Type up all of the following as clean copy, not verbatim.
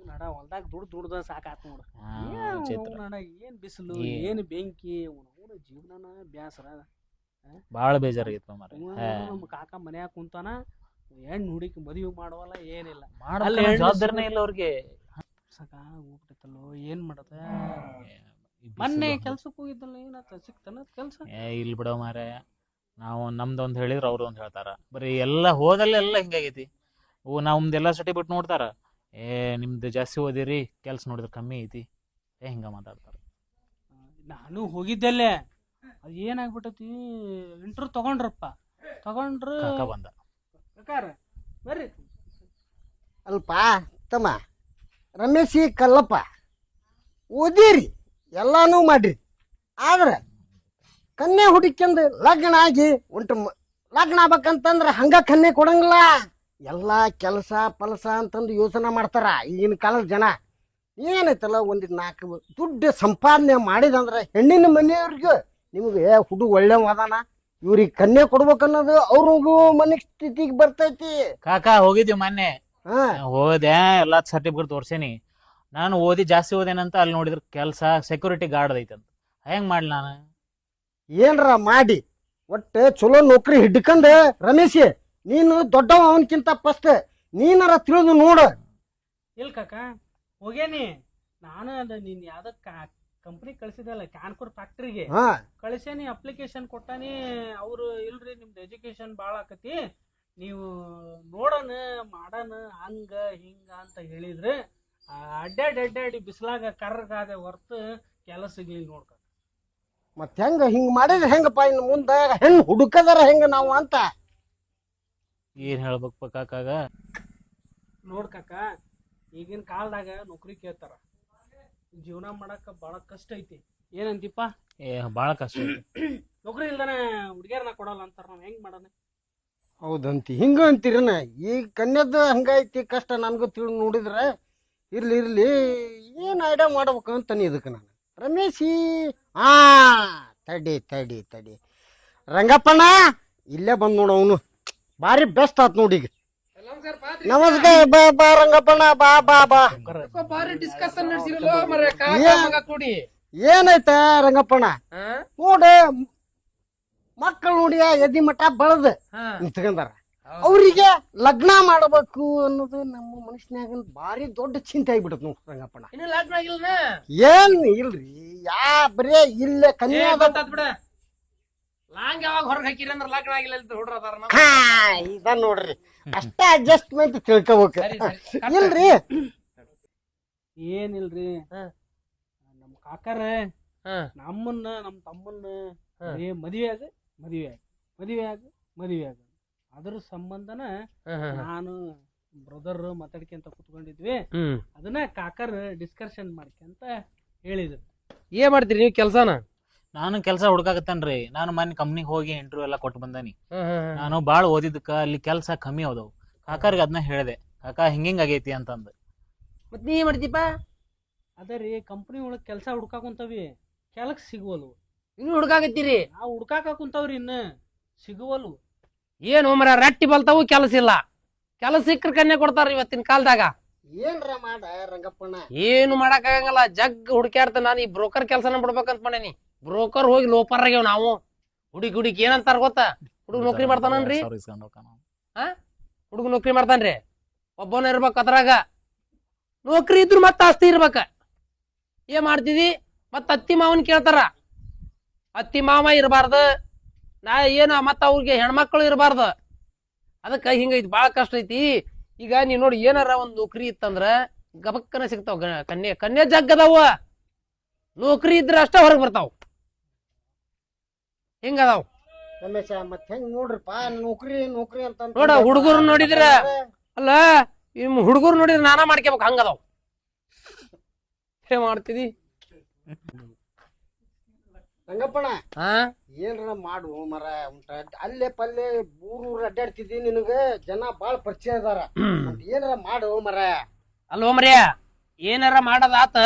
ನಡ ಹೊಲ್ದಾಗ ದುಡ್ದ ಸಾಕಾತ್ ನೋಡು. ನಡ ಏನ್ ಬಿಸಿಲು ಏನ್ ಬೆಂಕಿ ಜೀವನ ಬ್ಯಾಸರ ಬಾಳ ಬೇಜಾರಾಗಿತ್ತು ಮಾರ. ನಮ್ಮ ಕಾಕ ಮನ್ಯಾಗ ಕುಂತಾನ, ಹೆಣ್ಣು ಹುಡುಕಿ ಮದುವೆ ಮಾಡವಲ್ಲ, ಏನಿಲ್ಲ ಜವಾಬ್ದಾರಿನೇ ಇಲ್ಲ ಅವ್ರಿಗೆ. ಸಾಕಾಗ್ಬಿಟ್ಟೈತಲ್ಲೋ, ಏನ್ ಮಾಡದ. ಮೊನ್ನೆ ಕೆಲ್ಸಕ್ಕೆ ಹೋಗಿದ್ದಲ್ಲ, ಏನಾತ ಸಿಕ್ತಾನ ಕೆಲ್ಸ? ಇಲ್ಲಿ ಬಿಡೋ ಮಾರ, ನಾವು ನಮ್ದೊಂದ್ ಹೇಳಿದ್ರ ಅವ್ರು ಒಂದ್ ಹೇಳ್ತಾರ. ಬರೀ ಎಲ್ಲಾ ಹೋದಲ್ಲೆಲ್ಲ ಹಿಂಗಾಗೈತಿ. ನಮ್ದೆಲ್ಲಾ ಸರ್ಟಿಫಿಕೇಟ್ ನೋಡ್ತಾರ, ನಿಮ್ದು ಜಾಸ್ತಿ ಓದಿರಿ, ಕೆಲ್ಸ ನೋಡಿದ್ರ ಕಮ್ಮಿ ಐತಿ, ಹಿಂಗ ಮಾತಾಡ್ತಾರ. ನಾನು ಹೋಗಿದ್ದಲ್ಲೇ, ಅದ್ ಏನಾಗ್ಬಿಟ್ಟತಿ, ಇಂಟರ್ವ್ಯೂ ತಗೊಂಡ್ರ ಬಂದ ಬರ್ರಿ. ಅಲ್ಪ ತಮ್ಮ ರಮೇಶಿ ಕಲ್ಲಪ್ಪ, ಓದಿರಿ ಎಲ್ಲಾನು ಮಾಡ್ರಿ, ಆದ್ರೆ ಕನ್ಯೆ ಹುಡುಕಂದು ಲಗ್ನ ಆಗಿ ಲಗ್ನ ಆಗ್ಬೇಕಂತಂದ್ರ ಹಂಗ ಕನ್ಯೆ ಕೊಡಂಗಿಲ್ಲ. ಎಲ್ಲಾ ಕೆಲಸ ಪಲಸ ಅಂತಂದು ಯೋಚನೆ ಮಾಡ್ತಾರ ಈಗಿನ ಕಾಲದ ಜನ. ಏನೈತಲ್ಲ ಒಂದಿಟ್ಟು 4 ದುಡ್ಡು ಸಂಪಾದನೆ ಮಾಡಿದಂದ್ರೆ ಹೆಣ್ಣಿನ ಮನೆಯವ್ರಿಗೂ ನಿಮ್ಗೆ ಹುಡುಗ ಒಳ್ಳೆವ ಅದಾನ, ಇವ್ರಿಗೆ ಕನ್ಯೆ ಕೊಡ್ಬೇಕನ್ನೋದು ಅವ್ರಿಗೂ ಮನಸ್ಥಿತಿಗೆ ಬರ್ತೈತಿ. ಕಾಕಾ ಹೋಗಿದ್ವಿ ಮೊನ್ನೆ, ಹೋದೆ ಎಲ್ಲಾ ಸರ್ಟಿಫಿಕೇಟ್ ತೋರ್ಸೇನಿ. ನಾನು ಜಾಸ್ತಿ ಓದೇನಂತ ಅಲ್ಲಿ ನೋಡಿದ್ರ ಕೆಲ್ಸ ಸೆಕ್ಯೂರಿಟಿ ಗಾರ್ಡ್ ಐತಂತ. ಹೆಂಗ್ ಮಾಡ್ಲಿ ನಾನು? ಏನ್ರ ಮಾಡಿ ಒಟ್ಟು ಚಲೋ ನೌಕರಿ ಹಿಡ್ಕಂದ ರಮೇಶ್, ನೀನು ದೊಡ್ಡವ ಅವನ್ಕಿಂತ ಫಸ್ಟ್ ನೀನಾರ ತಿಳಿದು ನೋಡು. ಇಲ್ ಕಾಕ ಹೋಗೇನಿ ನಾನು, ಅದ ನೀನ್ ಯಾವ್ದ ಕಂಪ್ನಿ ಕಳ್ಸಿದಲ್ಲ ಕ್ಯಾನ್ಪುರ್ ಫ್ಯಾಕ್ಟ್ರಿಗೆ ಕಳಿಸೇನಿ, ಅಪ್ಲಿಕೇಶನ್ ಕೊಟ್ಟಾನಿ. ಅವ್ರು ಇಲ್ರಿ ನಿಮ್ದು ಎಜುಕೇಶನ್ ಬಾಳ ಆಕತಿ, ನೀವು ನೋಡೋಣ ಮಾಡೋಣ ಹಂಗ ಹಿಂಗ ಅಂತ ಹೇಳಿದ್ರೆ ಅಡ್ಡಾಡಿ ಬಿಸಿಲಾಗ ಕರ್ಗಾದೆ ಹೊರ್ತು ಕೆಲಸ ಸಿಗ್ಲಿಲ್ಲ ನೋಡ್ಕ. ಮತ್ ಹೆಂಗ ಹಿಂಗ್ ಮಾಡಿದ್ರೆ ಹೆಂಗಪ್ಪ? ಇನ್ನು ಮುಂದ ಹೆಣ್ಣು ಹುಡುಕದಾರ ಹೆಂಗ ನಾವು ಅಂತ ಏನ್ ಹೇಳ್ಬೇಕು ಕಾಕಾಗ? ನೋಡ್ಕಾಕ, ಈಗಿನ ಕಾಲದಾಗ ನೌಕರಿ ಕೇಳ್ತಾರ, ಜೀವನ ಮಾಡಕ ಬಾಳ ಕಷ್ಟ ಐತಿ. ಏನಂತಿಪ್ಪ? ಬಾಳ ಕಷ್ಟ ಐತಿ. ನೌಕರಿ ಇಲ್ದಾನ ಹುಡುಗಿಯರ್ನ ಕೊಡಲ್ಲ ಅಂತಾರ, ನಾವ್ ಹೆಂಗ್ ಮಾಡೋಣ? ಹೌದಂತಿ ಹಿಂಗ ಅಂತೀರನ? ಈಗ ಕನ್ಯದ ಹಂಗೈತಿ ಕಷ್ಟ, ನನ್ಗೂ ತಿಳಿ ನೋಡಿದ್ರೆ ಇರ್ಲಿ ಏನ್ ಐಡಿಯಾ ಮಾಡ್ಬೇಕು ಅಂತಾನೆ ಇದಕ್ಕೆ ನಾನು. ರಮೇಶಿ ತಡಿ ರಂಗಪ್ಪಣ್ಣ ಇಲ್ಲೇ ಬಂದ್ ನೋಡ, ಅವನು ಬಾರಿ ಬೆಸ್ಟ್ ಆತ್ ನೋಡಿ. ಈಗ ನಮಸ್ಕಾರ, ಬಾ ರಂಗಪ್ಪಣ್ಣ, ಬಾ. ಏನಾಯ್ತ ರಂಗಪ್ಪಣ್ಣ? ನೋಡ ಮಕ್ಕಳು ನೋಡಿಯ ಎದಿ ಮಠ ಬಳದ ನಿಂತ್ಕೊಂಡಾರ, ಅವ್ರಿಗೆ ಲಗ್ನ ಮಾಡಬೇಕು ಅನ್ನೋದು ನಮ್ಮ ಮನುಷ್ಯನಾಗ ಬಾರಿ ದೊಡ್ಡ ಚಿಂತೆ ಆಗ್ಬಿಡತ್ ನೋಡ್ ರಂಗಪ್ಪಣ್ಣ. ಏನ್ ಇಲ್ರಿ, ಬರೇ ಇಲ್ಲೇ ಕನ್ಯಾ ಇದ ನೋಡ್ರಿ, ಅಷ್ಟ ಅಡ್ಜಸ್ಟ್ಮೆಂಟ್ ತಿಳ್ಕೊಬೇಕು. ಇಲ್ರಿ ಏನಿಲ್ರಿ, ನಮ್ ಕಾಕಾರ ನಮ್ಮನ್ನ ನಮ್ ತಮ್ಮನ್ನ ಮದುವೆ ಆಗ ಅದ್ರ ಸಂಬಂಧನ ನಾನು ಬ್ರದರ್ ಮಾತಾಡ್ಕೊಂತ ಕುತ್ಕೊಂಡಿದ್ವಿ. ಅದನ್ನ ಕಾಕರ್ ಡಿಸ್ಕಷನ್ ಮಾಡ್ಕೊಂತ ಹೇಳಿದ್ರು. ಏನ್ ಮಾಡ್ತೀರಿ ನೀವು ಕೆಲ್ಸನ? ನಾನು ಕೆಲಸ ಹುಡ್ಕಾಕತ್ತೇನ್ರಿ. ನಾನು ಮೊನ್ನೆ ಕಂಪ್ನಿಗೆ ಹೋಗಿ ಇಂಟರ್ವ್ಯೂ ಎಲ್ಲ ಕೊಟ್ಟು ಬಂದಾನಿ. ನಾನು ಬಾಳ ಓದಿದ್ದಕ್ಕ ಅಲ್ಲಿ ಕೆಲಸ ಕಮ್ಮಿ ಹೋದವು. ಕಾಕರ್ಗೆ ಅದನ್ನ ಹೇಳಿದೆ, ಕಾಕ ಹಿಂಗಿಂಗ್ ಆಗೈತಿ ಅಂತಂದು. ಮತ್ ನೀ ಮಾಡ್ತೀಪ? ಅದೇ ರೀ, ಕಂಪ್ನಿ ಒಳಗ್ ಕೆಲಸ ಹುಡ್ಕಾಕುಂತವಿ, ಕೆಲಸ ಸಿಗುವಲ್ವು. ಇನ್ನು ಹುಡ್ಕಾಕತ್ತೀರಿ? ನಾವು ಹುಡ್ಕಾಕುಂತವ್ರಿ, ಇನ್ನ ಸಿಗುವಲ್ವು. ಏನು ಮರ ರಟ್ಟಿ ಬಲ್ತಾವು, ಕೆಲಸ ಇಲ್ಲ. ಕೆಲಸ ಸಿಕ್ಕರ್ ಕನ್ಯಾ ಕೊಡ್ತಾರ ಇವತ್ತಿನ ಕಾಲದಾಗ. ಏನ್ರ ಮಾಡ ರಂಗಪ್ಪಣ್ಣ? ಏನು ಮಾಡಕ್ ಆಗಂಗಿಲ್ಲ, ಜಗ್ ಹುಡುಕ್ಯಾಡ್ತ. ನಾನು ಈ ಬ್ರೋಕರ್ ಕೆಲಸನ ಬಿಡ್ಬೇಕಂತ ಮಾಡೇನಿ. ಬ್ರೋಕರ್ ಹೋಗಿ ಲೋಪರ್ ಆಗ್ಯಾವ ನಾವು. ಹುಡುಕಿ ಏನಂತಾರ ಗೊತ್ತಾ? ಹುಡುಗ ನೌಕರಿ ಮಾಡ್ತಾನನ್ರಿ, ಹುಡುಗ ನೌಕರಿ ಮಾಡ್ತಾನ್ರಿ, ಒಬ್ಬನ ಇರ್ಬೇಕ. ಅದ್ರಾಗ ನೌಕರಿ ಇದ್ರು ಮತ್ತ ಆಸ್ತಿ ಇರ್ಬೇಕ. ಏನ್ ಮಾಡ್ತಿದಿ? ಮತ್ತ ಅತ್ತಿ ಮಾವನ್ ಕೇಳ್ತಾರ, ಅತ್ತಿ ಮಾವ ಇರಬಾರ್ದು, ಮತ್ತ ಅವ್ರಿಗೆ ಹೆಣ್ಮಕ್ಳು ಇರಬಾರ್ದು. ಅದಕ್ಕ ಹಿಂಗೈತಿ, ಬಾಳ ಕಷ್ಟ ಐತಿ. ಈಗ ನೀವ್ ನೋಡಿ, ಏನಾರ ಒಂದ್ ನೌಕರಿ ಇತ್ತಂದ್ರ ಗಬಕ್ಕನ ಸಿಗ್ತಾವ ಕನ್ಯಾ ಜಗ್ಗದಾವ. ನೌಕರಿ ಇದ್ರ ಅಷ್ಟ ಹೊರಗ್ ಬರ್ತಾವ. ಹಿಂಗದಾವ್ ರಮೇಶ. ಮತ್ ಹೆಂಗ್ ನೋಡ್ರಿಪ್ಪ, ನೌಕರಿ ಅಂತ ನೋಡ, ಹುಡುಗರು ನೋಡಿದ್ರ ಅಲ್ಲ, ಹುಡುಗರು ನೋಡಿದ್ರ ನಾನಾ ಮಾಡ್ಕೋಬೇಕು, ಹಂಗದಾವ್. ಮಾಡ್ತಿದಿ ರಂಗಪ್ಪಣ್ಣ? ಏನ್ರ ಮಾಡು ಮರ. ಅಲ್ಲೇ ಪಲ್ಲೆ ಊರೂರ್ ಅಡ್ಡಾಡ್ತಿದ್ದಿ, ನಿನಗ ಜನ ಬಾಳ ಪರಿಚಯ ಅದಾರ, ಏನಾರ ಮಾಡು ಮರ. ಅಲ್ವ ಮರ್ಯ, ಏನಾರ ಮಾಡದಾತ.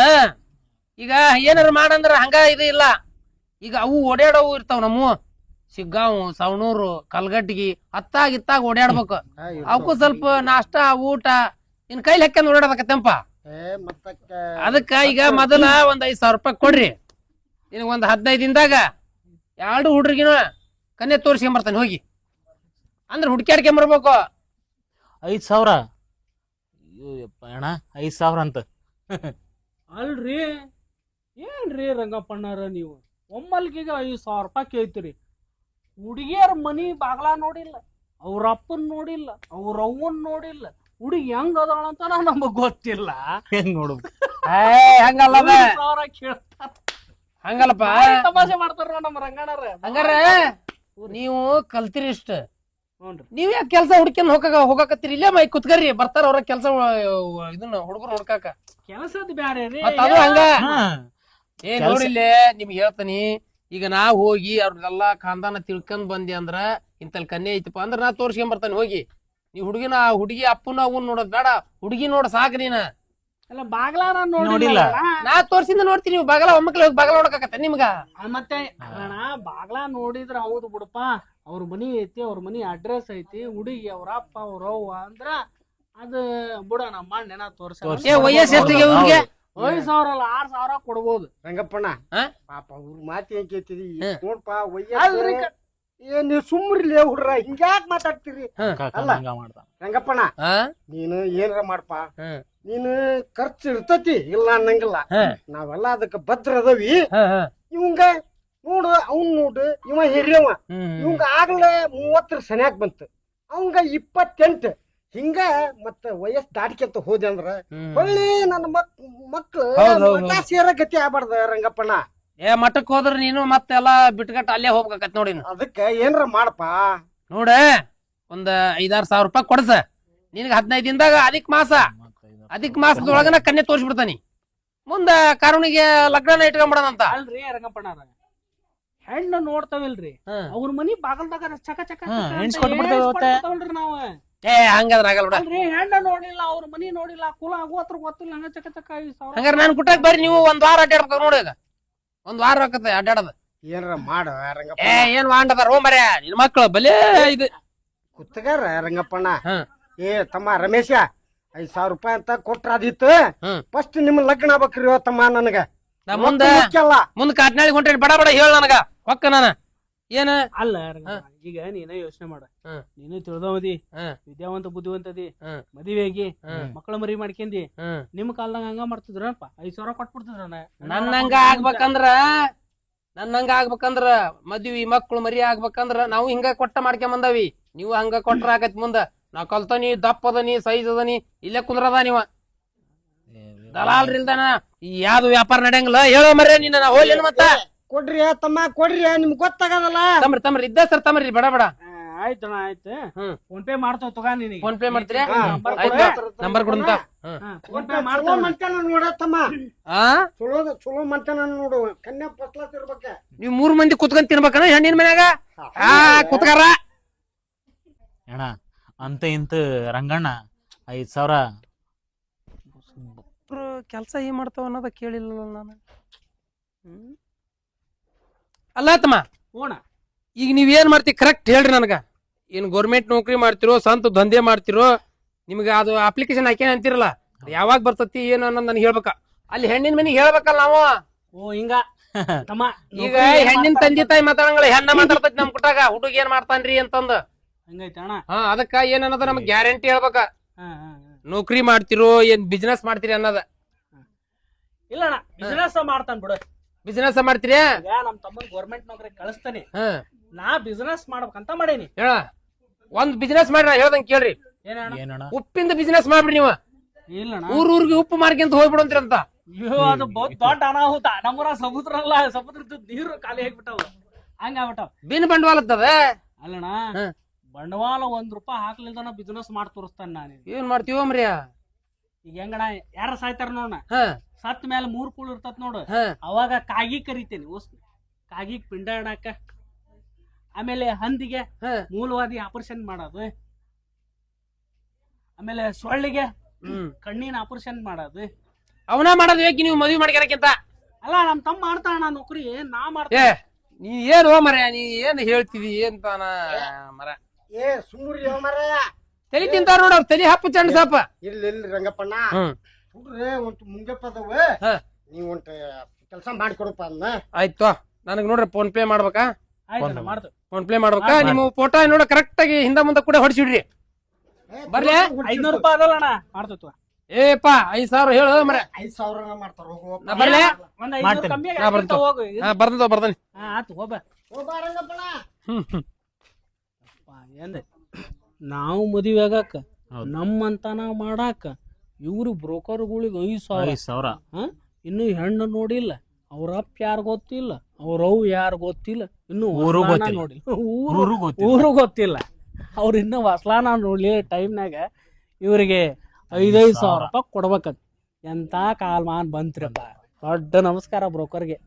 ಈಗ ಏನಾರ ಮಾಡಂದ್ರ ಹಂಗ ಇದು ಇಲ್ಲ. ಈಗ ಅವು ಓಡಾಡವು ಇರ್ತಾವ, ನಮ್ಮ ಶಿಗ್ಗಾವು, ಸವಣೂರು, ಕಲ್ಗಟ್ಟಿಗಿ ಹತ್ತಾಗ ಓಡಾಡ್ಬೇಕು. ಅವಕ್ಕೂ ಸ್ವಲ್ಪ ನಾಷ್ಟ ಊಟ ಇನ್ ಕೈಲಿ ಹಾಕ್ಯಂದ್ ಓಡಾಡಕತ್ತೆಂಪ. ಅದಕ್ಕ ಈಗ ಮೊದಲ ಒಂದ್ 5,000 ರೂಪಾಯಿ ಕೊಡ್ರಿ, ನಿನಗ ಒಂದ್ 15 ದಿನದಾಗ 2 ಹುಡ್ರಿಗಿನ ಕನ್ಯೆ ತೋರ್ಸ್ಕೊಂಬರ್ತಾನೆ ಹೋಗಿ, ಅಂದ್ರ ಹುಡ್ಕ್ಯಾಡ್ಕೊಂಬರ್ಬೇಕು. 5,000 ಅಣ್ಣ 5,000 ಅಂತ ಅಲ್ರಿ ಏನ್ರಿ ರಂಗಪ್ಪಣ್ಣಾರ ನೀವು ಒಮ್ಮಲ್ಗಿಗ 5,000 ರೂಪಾಯಿ ಕೇಳ್ತೀರಿ. ಹುಡುಗಿಯರ ಮನಿ ಬಾಗ್ಲಾ ನೋಡಿಲ್ಲ, ಅವ್ರ ಅಪ್ಪನ್ ನೋಡಿಲ್ಲ, ಅವ್ರ ಅವ್ವನ್ ನೋಡಿಲ್ಲ, ಹುಡುಗಿ ಹೆಂಗ್ ಅದಾಳ ಅಂತ ನಮಗ್ ಗೊತ್ತಿಲ್ಲ. ಹೆಂಗ್ ನೋಡ್ಬೇಕು? ಹಂಗಲ್ಲ 5,000 ಕೇಳ್ತಾರ, ಹಂಗಲ್ಲಪ್ಪ, ತಮಾಷೆ ಮಾಡ್ತಾರ ನಮ್ಮ ರಂಗಣ್ಣಾರ. ಹಂಗಾರ ನೀವು ಕಲ್ತಿರಿ ಇಷ್ಟ, ನೋಡ್ರಿ ನೀವ್ ಯಾಕೆ ಕೆಲ್ಸ ಹುಡ್ಕೊಂಡ್ ಹೋಗಾಕತ್ತೀರಿ? ಇಲ್ಲೇ ಮೈ ಕುತ್ಕರ್ರಿ, ಬರ್ತಾರ ಅವ್ರ ಕೆಲ್ಸ ಇದನ್ನ ಹುಡುಗರು ಹುಡ್ಕಾಕ. ಕೆಲಸದ ಬ್ಯಾರೆ ರೀ. ಮತ್ತ ಅದು ಹಂಗ ಹಾ. ನೋಡಿಲ್ಲೇ ನಿಮ್ಗೆ ಹೇಳ್ತಾನಿ. ಈಗ ನಾ ಹೋಗಿ ಅವ್ರದೆಲ್ಲಾ ಖಾನ್ದಾನ ತಿಳ್ಕೊಂಡ್ ಬಂದಿ ಅಂದ್ರ ಇಂತಲ್ ಕನ್ಯೆ ಐತಪ್ಪ ಅಂದ್ರ ನಾ ತೋರ್ಸ್ಕೊಂಡ್ ಬರ್ತಾನೆ ಹೋಗಿ. ನೀವ್ ಹುಡುಗಿ ಅಪ್ಪನ ಅವನ್ ನೋಡೋದ್ ಬೇಡ, ಹುಡುಗಿ ನೋಡ ಸಾಕ್ ನೀನ. ಅಲ್ಲ ಬಾಗ್ಲಾ ನಾನ್ ನೋಡಿಲ್ಲ. ನೋಡಿಲ್ಲ. ನಾ ತೋರ್ಸಿಂದ ನೋಡ್ತೀನಿ, ನೀವು ಬಾಗಲ ಒಮ್ಮಕ್ಳು ಹೋಗಿ ಬಾಗಲ ನೋಡಕತ್ತ ನಿಮ್ಗ. ಮತ್ತೆ ಅಣ್ಣ ಬಾಗ್ಲಾ ನೋಡಿದ್ರ ಹೌದು ಬಿಡಪ್ಪ, ಅವ್ರ ಮನಿ ಐತಿ, ಅವ್ರ ಮನಿ ಅಡ್ರೆಸ್ ಐತಿ, ಹುಡುಗಿ ಅವ್ರ ಅಪ್ಪ ಅವ್ರ ಅವ್ವ ಅಂದ್ರ ಅದ ಬಿಡ ನಮ್ಮ ಅಣ್ಣನ ತೋರ್ಸ. ವಯಸ್ಸು ಎಷ್ಟಿಗೆ ಇವ್ರಿಗೆ? 5,000 ಅಲ್ಲ 6,000 ಕೊಡ್ಬೋದು. ರಂಗಪ್ಪಣ್ಣ ಹಾ? ಪಾಪ ಅವ್ರ ಮಾತು ಏನ್ ಕೇಳ್ತೀರಿ? ಹಾ. ನೋಡ್ಪ ಅಲ್ರಿ ಏನ್ ನೀವು ಸುಮ್ರಿಲಿ ಹುಡ್ರ ಹಿಂಗ್ಯಾಕ್ ಮಾತಾಡ್ತೀರಿ? ಅಲ್ಲ. ಹಂಗ ಮಾಡ್ತಾನ ರಂಗಪ್ಪಣ್ಣ ಹಾ? ನೀನು ಏನಾರ ಮಾಡ್ಪ, ಹಾ. ನೀನು ಖರ್ಚು ಇರ್ತತಿ ಇಲ್ಲ ಅನ್ನಂಗಿಲ್ಲ, ಹಾ. ನಾವೆಲ್ಲ ಅದಕ್ಕ ಭದ್ರ ಅದವಿ. ಹಾ, ಹಾ. ಇವಂಗ ನೋಡು, ಅವ್ನ್ ನೋಡು, ಇವ ಹಿರಿಯವ, ಇವಂಗ ಆಗ್ಲೇ 30 ಸನ್ಯಾಕ್ ಬಂತು, ಅವಂಗ 28. ಹಿಂಗ ಮತ್ತ ವಯಸ್ಸು ದಾಟಿಕೆಂತ ಹೋದೆ ಅಂದ್ರ ಹೊಳ್ಳಿ ನನ್ನ ಮಕ್ಳು ಮಠ ಸೇರ ಗತಿ ಆಗ್ಬಾರ್ದ ರಂಗಪ್ಪಣ್ಣ. ಮಠಕ್ ಹೋದ್ರ ನೀನು ಮತ್ತೆಲ್ಲಾ ಬಿಟ್ಕಟ್ಟ ಅಲ್ಲೇ ಹೋಗ್ಬೇಕತ್ ನೋಡಿ. ಅದಕ್ಕ ಏನ್ರ ಮಾಡಪ್ಪ. ನೋಡ ಒಂದ್ 5-6 ಸಾವಿರ ರೂಪಾಯಿ ಕೊಡ್ಸ, ನಿನಗ 15 ದಿನದಾಗ ಅಧಿಕ ಮಾಸದೊಳಗನ ಕನ್ಯೆ ತೋರಿಸ್ಬಿಡ್ತಾನಿ. ಮುಂದ ಕಾರುಣಿಗೆ ಲಗ್ನ ಇಟ್ಕೊಂಡ್ಬಿಡೋಣಂತ. ಅಲ್ರಿ ರಂಗಪ್ಪಣ್ಣಾರ, ಹೆಣ್ಣು ನೋಡ್ತಾವಿಲ್ರಿ, ಅವ್ರ ಮನಿ ಬಾಗಲ್ದಾಗ ಚಕ ಚಕ ಎಣ್ಸ್ಕೊಟ್ಬಿಡ್ತಾವಲ್ರಿ ನಾವ್. ಹಂಗಾದ್ರ ಆಗಲ್ಲ ಬಿಡ. ಅಲ್ರಿ ಹೆಣ್ಣ ನೋಡಿಲ್ಲ, ಅವ್ರ ಮನಿ ನೋಡಿಲ್ಲ, ಕುಲ ಆಗೋತ್ರ ಗೊತ್ತಿಲ್ಲ, ಹಂಗ ಚಕ ಚಕ 5,000. ಹಂಗಾರ ನಾನ್ ಕುಟ್ಟಾಕ್ ಬರ್ರಿ, ನೀವು 1 ವಾರ ಅಡ್ಡಾಡ್ಬೇಕು ನೋಡಿ. ಈಗ 1 ವಾರ ಆಕತ್ತೆ ಅಡ್ಡಾಡದ. ಏನ್ರ ಮಾಡ ರಂಗಪ್ಪ. ಏನ್ ಮಾಡದಾರ ಓ ಮರ್ಯಾ ನಿನ್ ಮಕ್ಳು ಬಲೇ ಇದು ಕುತ್ತಗಾರ ರಂಗಪ್ಪಣ್ಣ. ಹಾ. ತಮ್ಮ ರಮೇಶ 5,000 ರೂಪಾಯಿ ಅಂತ ಕೊಟ್ರ ಅದಿತ್ತು. ಫಸ್ಟ್ ನಿಮ್ ಲಗ್ನ ಆಗ್ಬೇಕ್ರಿ ತಮ್ಮ. ನನಗ ಮುಂದ್ ಕಾಟ್ನಾಳಿ ಹೊಂಟ್ರಿ, ಬಡ ಬಡ ಹೇಳ ನನಗ ಹೊಕ್ಕ ನಾನ ಏನ ಅಲ್ಲ. ಈಗ ನೀನ ಯೋಚನೆ ಮಾಡ, ನೀನು ತಿಳಿದವದಿ, ವಿದ್ಯಾವಂತ ಬುದ್ಧಿವಂತದಿ, ಮದುವೆಗಿ ಮಕ್ಕಳ ಮರಿ ಮಾಡ್ಕೊಂಡಿ, ನಿಮ್ ಕಾಲ್ದಾಗ ಹಂಗ ಮಾಡ್ತಿದ್ರಪ್ಪ, 5,000 ಕೊಟ್ಬಿಡ್ತಿದ್ರ. ನನ್ನಂಗ ಆಗ್ಬೇಕಂದ್ರ ಮದ್ವಿ ಮಕ್ಳು ಮರಿ ಆಗ್ಬೇಕಂದ್ರ ನಾವು ಹಿಂಗ ಕೊಟ್ಟ ಮಾಡ್ಕೊಂಡ್ ಬಂದವಿ. ನೀವು ಹಂಗ ಕೊಟ್ರ ಆಗತ್ ಮುಂದ. ನಾವ್ ಕಲ್ತನಿ, ದಪ್ಪ ಅದನಿ, ಸೈಜ್ ಅದನಿ, ಇಲ್ಲೇ ಕುಂದ್ರದ ನೀವ ದಲಾಲ್ರಿಲ್ದಾನ ಯಾವ್ದು ವ್ಯಾಪಾರ ನಡೆಯಂಗಿಲ್ಲ. ಹೇಳೋ ಮರ್ಯ ನೀನ ಹೋಗ್ಲಿ ಮತ್ತ ಕೊಡ್ರಿ ತಮ್ಮ ಕೊಡ್ರಿ, ನಿಮ್ಗೆ ಗೊತ್ತಾಗದಲ್ಲ. ತಮ್ರಿ ಇದ್ದ ಸರ್ ತಮ್ರಿ ಬಡ ಬಡ. ಆಯ್ತಣ್ಣ ಆಯ್ತು, ಫೋನ್ ಪೇ ಮಾಡ್ತಾವ ತಗೋ. ನಿನಗೆ ಫೋನ್ ಪೇ ಮಾಡ್ತೀರಿ? ನಂಬರ್ ಕೊಡಂತ ಫೋನ್ ಪೇ ಮಾಡ್ತಾವ. ನೋಡ ತಮ್ಮ, ಚಲೋ ಮಂಟನ ನೋಡು, ಕನ್ಯಾ ಫಸ್ಟ್ ಕ್ಲಾಸ್ ಇರ್ಬೇಕ. ನೀವ್ 3 ಮಂದಿ ಕುತ್ಕೊಂಡ್ ತಿನ್ಬೇಕನ ಹೆಣ್ಣಿನ ಮನ್ಯಾಗ? ಕುತ್ಕಾರ ಅಣ್ಣ ಅಂತ ಇಂತ ರಂಗಣ್ಣ 5,000 ಕೆಲ್ಸ ಏನ್ ಮಾಡ್ತಾವ ಅನ್ನೋದ ಕೇಳಿಲ್ಲ ನಾನು. ಅಲ್ಲ ತಮ್ಮ, ಈಗ ನೀವ್ ಏನ್ ಮಾಡ್ತೀರಿ ಕರೆಕ್ಟ್ ಹೇಳ್ರಿ ನನಗ. ಏನ್ ಗೌರ್ಮೆಂಟ್ ನೌಕರಿ ಮಾಡ್ತಿರೋ, ಸ್ವಂತ ದಂಧೆ ಮಾಡ್ತಿರೋ, ನಿಮ್ಗ ಅದು ಅಪ್ಲಿಕೇಶನ್ ಹಾಕೇನ ಅಂತಿರಲ್ಲ, ಯಾವಾಗ ಬರ್ತತಿ ಏನು ಅನ್ನೋದ್ ನನ್ಗೆ ಹೇಳ್ಬೇಕ. ಅಲ್ಲಿ ಹೆಣ್ಣಿನ ಮನಿಗೆ ಹೇಳ್ಬೇಕಲ್ಲ ನಾವು. ಹಿಂಗ ಈಗ ಹೆಣ್ಣಿನ ತಂದೆ ತಾಯಿ ಮಾತಾಡಂಗಿಲ್ಲ, ಹೆಣ್ಣ ಮಾತಾಡ್ತೈತಿ ನಮ್ ಕುಟಾಗ, ಹುಡುಗ ಏನ್ ಮಾಡ್ತಾನ್ರಿ ಅಂತಂದ. ಅದಕ್ಕ ಏನ್ ಅನ್ನೋದ ನಮ್ಗೆ ಗ್ಯಾರಂಟಿ ಹೇಳ್ಬೇಕ. ನೌಕರಿ ಮಾಡ್ತಿರೋ ಏನ್ ಬಿಸ್ನೆಸ್ ಮಾಡ್ತೀರಿ ಅನ್ನೋದ. ಇಲ್ಲ ಬಿಸ್ನೆಸ್ ಮಾಡ್ತಾನ ಬಿಡು. ಬಿಸ್ನೆಸ್ ಮಾಡ್ತೀರಿ? ನಮ್ ತಮ್ಮನ್ ಗೌರ್ಮೆಂಟ್ ನೌಕರಿ ಕಳಿಸ್ತಾನೆ, ನಾ ಬಿಸ್ನೆಸ್ ಮಾಡ್ಬೇಕಂತ ಮಾಡೇನಿ. ಹೇಳ ಒಂದ್ ಬಿಸ್ನೆಸ್ ಮಾಡ್ರಿ, ನಾ ಹೇಳ್ದಂಗ ಕೇಳ್ರಿ. ಉಪ್ಪಿಂದ ಬಿಸ್ನೆಸ್ ಮಾಡ್ಬಿಡಿ ನೀವು. ಊರಿಗೆ ಉಪ್ಪು ಮಾರ್ಕೊಂತ ಹೋಗ್ಬಿಡಂತೀರಂತ. ಅಯ್ಯೋ ಅದು ದೊಡ್ಡ ಅನಾಹುತ. ನಮ್ಮೂರ ಸಮುದ್ರದ ನೀರು ಖಾಲಿ ಆಗ್ಬಿಟ್ಟವ, ಹಂಗ ಆಗ್ಬಿಟ್ಟವ. ಬಿನ್ ಬಂಡವಾಳ ಅದ ಅಲ್ಲಣ್ಣ, ಬಂಡವಾಳ 1 ರೂಪಾಯಿ ಹಾಕ್ಲಿಲ್ದನ ಬಿಸ್ನೆಸ್ ಮಾಡಿ ತೋರಿಸ್ತಾನ. ನಾನು ಏನ್ ಮಾಡ್ತೀವ ಮರ್ಯ? ಈಗ ಹೆಂಗಣ, ಯಾರ ಸಾಯ್ತಾರ ನೋಡ, ಸತ್ ಮೇಲೆ 3 ಕೂಳು ಇರ್ತತ್ ನೋಡು, ಅವಾಗ ಕಾಗಿ ಕರಿತೇನಿ. ಕಾಗಿ ಪಿಂಡ ಇಡಾಕ, ಆಮೇಲೆ ಹಂದಿಗೆ ಮೂಲವಾದಿ ಆಪರೇಷನ್ ಮಾಡೋದು, ಆಮೇಲೆ ಸೊಳ್ಳಿಗೆ ಕಣ್ಣಿನ ಆಪರೇಷನ್ ಮಾಡೋದು. ಅವನ ಮಾಡೋದು ಯಾಕೆ ನೀವು ಮದ್ವಿ ಮಾಡ್ಕೊಳಕ್ಕಿಂತ? ಅಲ್ಲ ನಮ್ ತಮ್ಮ ಮಾಡ್ತಾನ ನೌಕರಿ, ನಾ ಮಾಡ್ತೇ. ನೀ ಏನ್ ಹೋ ಮರ, ನೀ ಏನ್ ಹೇಳ್ತಿದಿ ಏನ್ತಾನ ಮರ? ಸುಮ್ರಿ ಮರ, ತಲಿ ತಿಂತಾರ ನೋಡ, ತಲಿ ಹಪ್ಪು ಚಂಡ ಸಾಪ. ಇಲ್ಲ ರಂಗಪ್ಪಣ್ಣ, ಹುಡ್ರೆ ಒಂದು ಮುಂಗಪ್ಪದವ ಹಾ. ನೀವು ಒಂದು ಕೆಲಸ ಮಾಡಿಕೊಡಪ್ಪ ಅದನ್ನ. ಆಯ್ತು ನನಗ್ ನೋಡ್ರಿ ಫೋನ್ ಪೇ ಮಾಡ್ಬೇಕಾ? ಆಯ್ತಣ್ಣ ಮಾಡ್ತು. ಫೋನ್ ಪೇ ಮಾಡ್ಬೇಕಾ? ನಿಮ್ಮ ಫೋಟೋ ನೋಡ ಕರೆಕ್ಟ್ ಆಗಿ ಹಿಂದ ಮುಂದೆ ಕೂಡ ಹೊಡಿಸಿಡ್ರಿ. ಬರ್ಲೆ? 500 ರೂಪಾಯಿ ಅದಲ್ಲ ಅಣ್ಣ ಮಾಡ್ತತ್ವ. ಏಪ 5,000 ಹೇಳು ಮರ. 5,000 ಮಾಡ್ತಾರ ಹೋಗು. ನಾ ಬರ್ಲೆ? ಒಂದ್ 500 ಮಾಡ್ತೇನೆ. ಕಮ್ಮಿ ನಾ ಬರ್ತೀನಿ. ಹೋಗು. ಬರ್ತೀನಿ. ಹಾ ಆತು ಹೋಗ. ಹೋಗ್ಬಾರಂಗಪ್ಪಣ. ಎಂದ ನಾವು ಮದುವೆ ಆಗಾಕ ಹೌದು. ನಮ್ಮಂತನ ಮಾಡಾಕ ಇವ್ರು ಬ್ರೋಕರ್ಗಳಿಗೆ 5,000. 5,000. ಇನ್ನು ಹೆಣ್ಣು ನೋಡಿಲ್ಲ, ಅವ್ರ ಅಪ್ಪ ಯಾರು ಗೊತ್ತಿಲ್ಲ, ಅವ್ರವ್ ಯಾರು ಗೊತ್ತಿಲ್ಲ, ಇನ್ನು ಊರು ವಸ್ಲಾನ ಗೊತ್ತಿಲ್ಲ. ನೋಡಿಲ್ಲ. ಊರು ಗೊತ್ತಿಲ್ಲ. ಊರು ಗೊತ್ತಿಲ್ಲ. ಅವ್ರು ಇನ್ನು ವಸ್ಲಾನ ನೋಡ್ಲಿ ಟೈಮ್ನಾಗ ಇವ್ರಿಗೆ 5,000 ರೂಪಾಯಿ ಕೊಡ್ಬೇಕಂತ. ಎಂತ ಕಾಲ್ಮಾನ್ ಬಂತ್ರಿಪ್ಪ. ದೊಡ್ಡ ನಮಸ್ಕಾರ ಬ್ರೋಕರ್ಗೆ.